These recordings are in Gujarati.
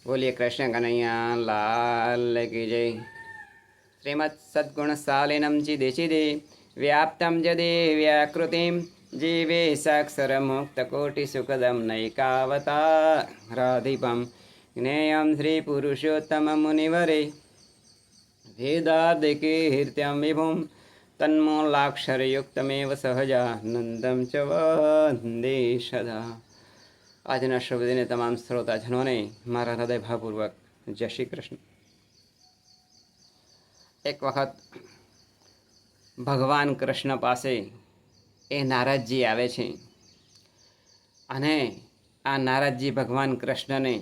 बोलिए कृष्ण कन्हैया लाल की जय। श्रीमत् सद्गुण सालिनम चिदे व्याप्तं जदे व्याकृतिं जीवे साक्षर मुक्त कोटि सुखदम नैकावता राधिपम ज्ञेयं श्री पुरुषोत्तम मुनिवरे भेदादिकीर्त्यं विभुं तन्मूलाक्षरयुक्तमेव सहजानन्दं च वन्दे सदा। આજના શબ્દને તમામ શ્રોતાજનોને મારા હૃદયભાવપૂર્વક જય શ્રી કૃષ્ણ. એક વખત ભગવાન કૃષ્ણ પાસે એ નારદજી આવે છે અને આ નારદજી ભગવાન કૃષ્ણને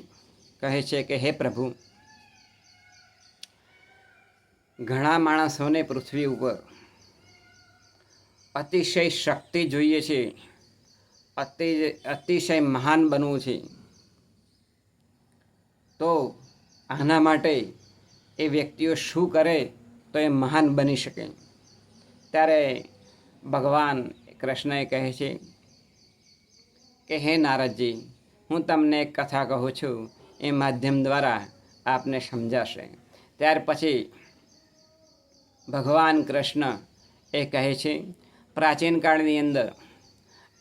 કહે છે કે હે પ્રભુ, ઘણા માણસોને પૃથ્વી ઉપર અતિશય શક્તિ જોઈએ છે, અતિશય મહાન બનવું છે, તો આના માટે એ વ્યક્તિઓ શું કરે તો એ મહાન બની શકે? ત્યારે ભગવાન કૃષ્ણએ કહે છે કે હે નારદજી, હું તમને એક કથા કહું છું, એ માધ્યમ દ્વારા આપને સમજાશે. ત્યાર પછી ભગવાન કૃષ્ણ એ કહે છે, પ્રાચીન કાળની અંદર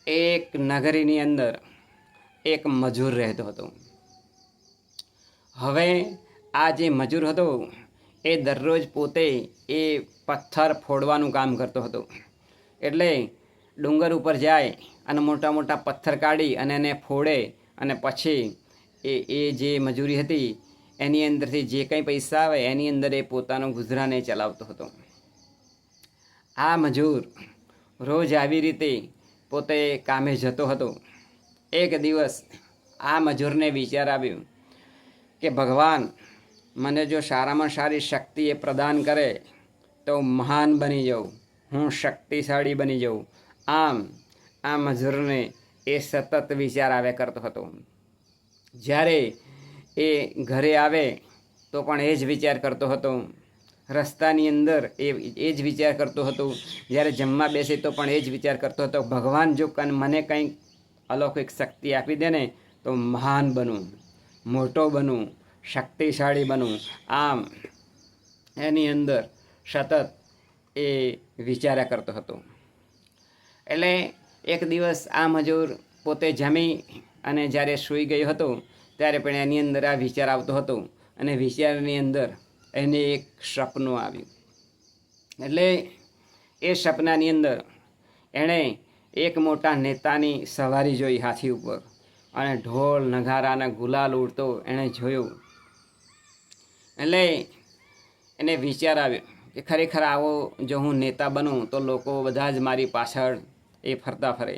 એક નગરીની અંદર એક મજૂર રહેતો હતો. હવે આ જે મજૂર હતો એ દરરોજ પોતે એ પથ્થર ફોડવાનું કામ કરતો હતો. એટલે ડુંગર ઉપર જાય અને મોટા મોટા પથ્થર કાઢી અને એને ફોડે અને પછી એ જે મજૂરી હતી એની અંદરથી જે કંઈ પૈસા આવે એની અંદર એ પોતાનું ગુજરાને ચલાવતો હતો. આ મજૂર રોજ આવી રીતે પોતે કામે જતો હતો. એક દિવસ આ મજૂરને વિચાર આવ્યો કે ભગવાન મને જો સારામાં સારી શક્તિ એ પ્રદાન કરે તો મહાન બની જાઉં, હું શક્તિશાળી બની જાઉં. આમ આ મજૂરને એ સતત વિચાર આવ્યા કરતો હતો. જ્યારે એ ઘરે આવે તો પણ એ જ વિચાર કરતો હતો, રસ્તાની અંદર એ જ વિચાર કરતો હતો, જ્યારે જમવા બેસે તો પણ એ જ વિચાર કરતો હતો, ભગવાન જો મને કંઈક અલૌકિક શક્તિ આપી દે ને તો મહાન બનું, મોટો બનું, શક્તિશાળી બનું. આમ એની અંદર સતત એ વિચાર્યા કરતો હતો. એટલે એક દિવસ આ મજૂર પોતે જમી અને જ્યારે સૂઈ ગયો હતો ત્યારે પણ એની અંદર આ વિચાર આવતો હતો અને વિચારની અંદર એને એક સપનું આવ્યું. એટલે એ સપનાની અંદર એણે એક મોટા નેતાની સવારી જોઈ હાથી ઉપર, અને ઢોલ નગારાના ગુલાલ ઉડતો એણે જોયું. એટલે એને વિચાર આવ્યો કે ખરેખર આવો જો હું નેતા બનું તો લોકો બધા જ મારી પાછળ એ ફરતા ફરે.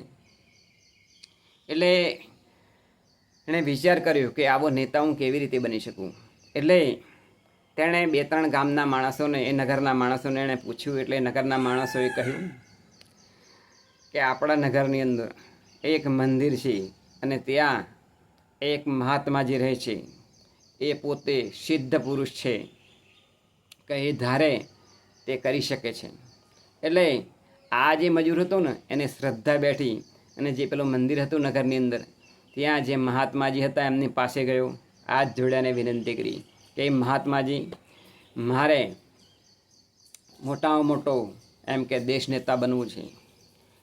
એટલે એણે વિચાર કર્યો કે આવો નેતા હું કેવી રીતે બની શકું. એટલે તેણે 2-3 ગામના માણસોને, એ નગરના માણસોને એણે પૂછ્યું. એટલે નગરના માણસોએ કહ્યું કે આપણા નગરની અંદર એક મંદિર છે અને ત્યાં એક મહાત્માજી રહે છે. એ પોતે સિદ્ધ પુરુષ છે, કે એ ધારે તે કરી શકે છે. એટલે આ જે મજૂર હતો ને એને શ્રદ્ધા બેઠી અને જે પેલું મંદિર હતું નગરની અંદર ત્યાં જે મહાત્માજી હતા એમની પાસે ગયો. હાથ જોડ્યાને વિનંતી કરી કે મહાત્માજી, મારે મોટામાં મોટો એમ કે દેશ નેતા બનવું છે.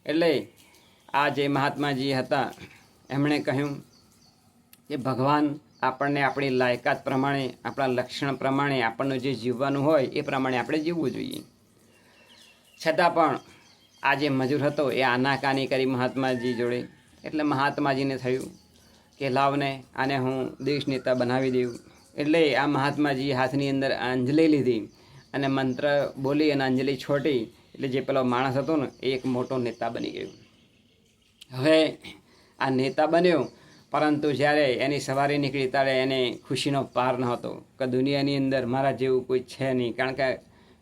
એટલે આ જે મહાત્માજી હતા એમણે કહ્યું કે ભગવાન આપણને આપણી લાયકાત પ્રમાણે, આપણા લક્ષણ પ્રમાણે આપણને જે જીવવાનું હોય એ પ્રમાણે આપણે જીવવું જોઈએ. છતાં પણ આ જે મજૂર હતો એ આનાકાની કરી મહાત્માજી જોડે. એટલે મહાત્માજીને થયું કે લાવને આને હું દેશ નેતા બનાવી દઉં. એટલે આ મહાત્માજી હાથની અંદર અંજલિ લીધી અને મંત્ર બોલી અને અંજલિ છોટી. એટલે જે પેલો માણસ હતો ને એ એક મોટો નેતા બની ગયો. હવે આ નેતા બન્યો, પરંતુ જ્યારે એની સવારી નીકળી ત્યારે એને ખુશીનો પાર નહોતો કે દુનિયાની અંદર મારા જેવું કોઈ છે નહીં. કારણ કે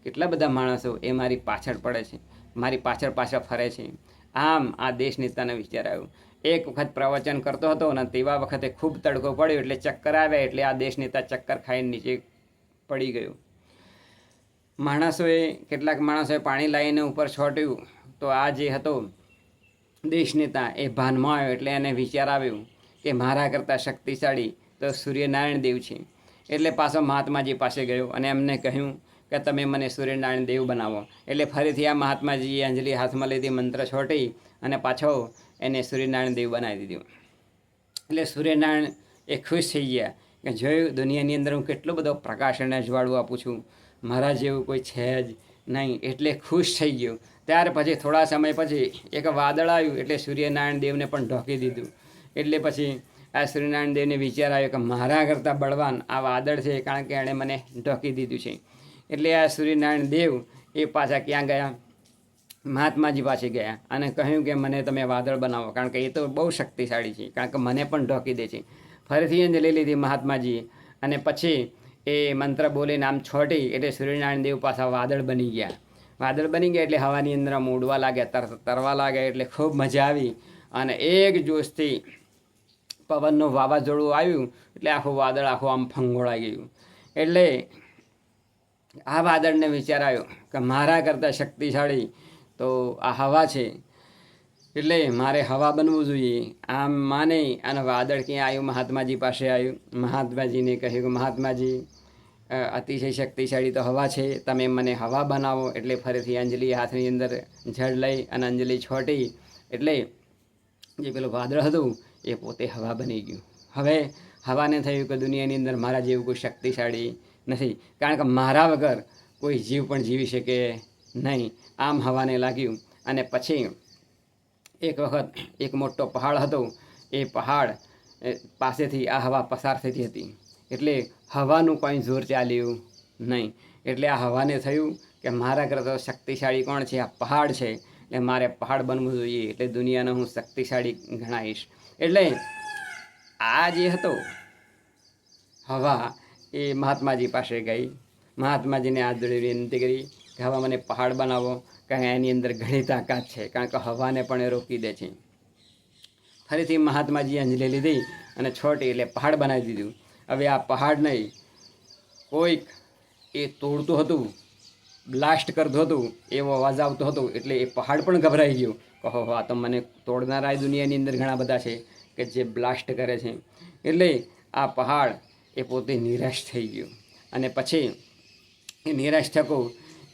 કેટલા બધા માણસો એ મારી પાછળ પડે છે, મારી પાછળ ફરે છે. આમ આ દેશ નેતાને વિચાર આવ્યો. એક વખત પ્રવચન કરતો હતો અને તેવા વખતે ખૂબ તડકો પડ્યો એટલે ચક્કર આવ્યા. એટલે આ દેશ નેતા ચક્કર ખાઈને નીચે પડી ગયો. કેટલાક માણસોએ પાણી લાવીને ઉપર છોટ્યું તો આ જે હતો દેશ નેતા એ ભાનમાં આવ્યો. એટલે એને વિચાર આવ્યો કે મારા કરતાં શક્તિશાળી તો તો સૂર્યનારાયણ દેવ છે. એટલે પાછો મહાત્માજી પાસે ગયો અને એમને કહ્યું કે તમે મને સૂર્યનારાયણ દેવ બનાવો. એટલે ફરીથી આ મહાત્માજીએ અંજલિ હાથમાં લીધી, મંત્ર છોટી અને પાછો એને સૂર્યનારાયણ દેવ બનાવી દીધું. એટલે સૂર્યનારાયણ એ ખુશ થઈ ગયા કે જોયું, દુનિયાની અંદર હું કેટલો બધો પ્રકાશ અને અજવાળું આપું છું, મારા જેવું કોઈ છે જ નહીં. એટલે ખુશ થઈ ગયું. ત્યાર પછી થોડા સમય પછી એક વાદળ આવ્યું, એટલે સૂર્યનારાયણ દેવને પણ ઢોકી દીધું. એટલે પછી આ સૂર્યનારાયણ દેવને વિચાર આવ્યો કે મારા કરતાં બળવાન આ વાદળ છે, કારણ કે એણે મને ઢોકી દીધું છે. એટલે આ સૂર્યનારાયણ દેવ એ પાછા ક્યાં ગયા? મહાત્માજી પાસે ગયા અને કહ્યું કે મને તમે વાદળ બનાવો, કારણ કે એ તો બહુ શક્તિશાળી છે, કારણ કે મને પણ ઢોકી દે છે. ફરીથી અંજલિ લીધી મહાત્માજીએ અને પછી એ મંત્ર બોલીને આમ છોટી, એટલે સૂર્યનારાયણ દેવ પાછા વાદળ બની ગયા. વાદળ બની ગયા એટલે હવાની અંદર આમ ઉડવા લાગ્યા, તરવા લાગ્યા. એટલે ખૂબ મજા આવી અને એક જોશથી પવનનું વાવાઝોડું આવ્યું, એટલે આખું વાદળ આખું આમ ફંગોળાઈ ગયું. એટલે આ વાદળને વિચાર આવ્યો કે મારા કરતાં શક્તિશાળી તો આ હવા છે, એટલે મારે હવા બનવું જોઈએ. આમ માને અને વાદળ ક્યાં આવ્યું? મહાત્માજી પાસે આવ્યું. મહાત્માજીને કહ્યું કે મહાત્માજી, અતિશય શક્તિશાળી તો હવા છે, તમે મને હવા બનાવો. એટલે ફરીથી અંજલિ હાથની અંદર જળ લઈ અને અંજલિ છોટી, એટલે જે પેલું વાદળ હતું એ પોતે હવા બની ગયું. હવે હવાને થયું કે દુનિયાની અંદર મારા જેવું કોઈ શક્તિશાળી નથી, કારણ કે મારા વગર કોઈ જીવ પણ જીવી શકે નહીં. આમ હવાને લાગ્યું. અને પછી એક વખત એક મોટો પહાડ હતો, એ પહાડ પાસેથી આ હવા પસાર થતી હતી. એટલે હવાનું કોઈ જોર ચાલ્યું નહીં. એટલે આ હવાને થયું કે મારા કરતાં શક્તિશાળી કોણ છે? આ પહાડ છે, એટલે મારે પહાડ બનવું જોઈએ. એટલે દુનિયાનો હું શક્તિશાળી ગણાઈશ. એટલે આ જે હતો હવા, એ મહાત્માજી પાસે ગઈ. મહાત્માજીને હાથ જોડી વિનંતી કરી કે હવા મને પહાડ બનાવો, કારણ એની અંદર ઘણી તાકાત છે, કારણ કે હવાને પણ એ રોકી દે છે. ફરીથી મહાત્માજીએ અંજલિ લીધી અને છોટી, એટલે પહાડ બનાવી દીધું. હવે આ પહાડ નહીં, કોઈક એ તોડતું હતું, બ્લાસ્ટ કરતું હતું, એવો અવાજ આવતો હતો. એટલે એ પહાડ પણ ગભરાઈ ગયો. કહો, આ તો મને તોડનારા દુનિયાની અંદર ઘણા બધા છે કે જે બ્લાસ્ટ કરે છે. એટલે આ પહાડ એ પોતે નિરાશ થઈ ગયો. અને પછી એ નિરાશ થકો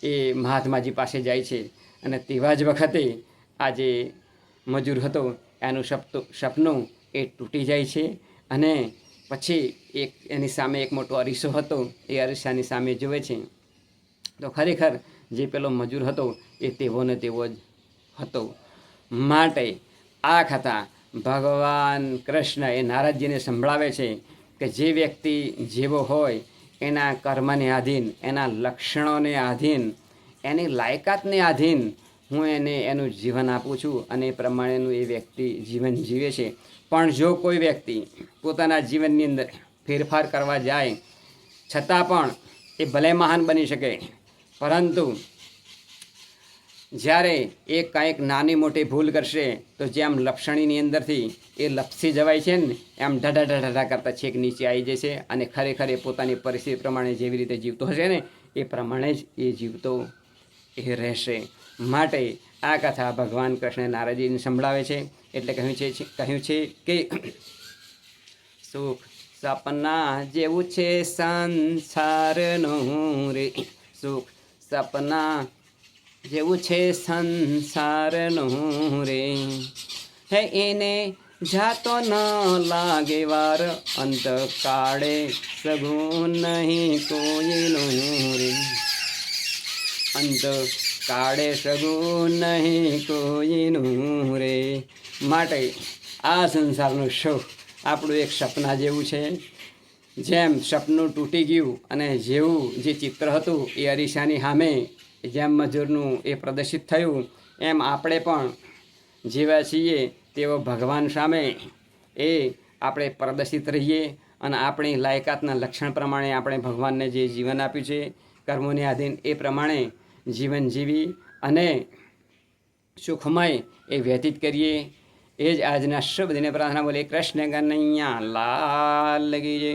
એ મહાત્માજી પાસે જાય છે. અને તેવા જ વખતે આ જે મજૂર હતો એનું સપનું એ તૂટી જાય છે. અને પછી એની સામે એક મોટો અરીસો હતો, એ અરીસાની સામે જુએ છે તો ખરેખર જે પેલો મજૂર હતો એ તેવો ને તેવો જ હતો. માટે આ કથા ભગવાન કૃષ્ણ એ નારદજીને સંભળાવે છે કે જે વ્યક્તિ જેવો હોય, એના કર્મને આધીન, એના લક્ષણોને આધીન, એની લાયકાતને આધીન હું એને એનું જીવન આપું છું અને એ પ્રમાણેનું એ વ્યક્તિ જીવન જીવે છે. પણ જો કોઈ વ્યક્તિ પોતાના જીવનની અંદર ફેરફાર કરવા જાય છતાં પણ એ ભલે મહાન બની શકે, પરંતુ જ્યારે એ કંઈક નાની મોટી ભૂલ કરશે તો જેમ લપસણીની અંદરથી એ લપસી જવાય છે ને, એમ ઢઢા કરતાં છેક નીચે આવી જશે. અને ખરેખર એ પોતાની પરિસ્થિતિ પ્રમાણે જેવી રીતે જીવતો હશે ને, એ પ્રમાણે જ એ જીવતો એ રહેશે. માટે આ કથા ભગવાન કૃષ્ણ નારદજીને સંભળાવે છે. એટલે કહ્યું છે કે સુખ સપના જેવું છે સંસારનું રે, સુખ સપના જેવું છે સંસારનું રે, હે એને જાતો ન લાગે વાર, અંત કાળે સગું નહીં કોઈનું રે, અંત કાળે સગું નહીં કોઈનું રે. માટે આ સંસારનું સુખ આપણું એક સપના જેવું છે. જેમ સપનું તૂટી ગયું અને જેવું જે ચિત્ર હતું એ અરીસાની સામે જેમ મજૂરનું એ પ્રદર્શિત થયું, એમ આપણે પણ જેવા છીએ તેઓ ભગવાન સામે એ આપણે પ્રદર્શિત રહીએ અને આપણી લાયકાતના લક્ષણ પ્રમાણે આપણે ભગવાનને જે જીવન આપ્યું છે કર્મોને આધીન, એ પ્રમાણે જીવન જીવી અને સુખમય એ વ્યતીત કરીએ. એ જ આજના શુભ દિને પ્રાર્થના બોલે. કૃષ્ણ કનૈયા લાલ કી જય.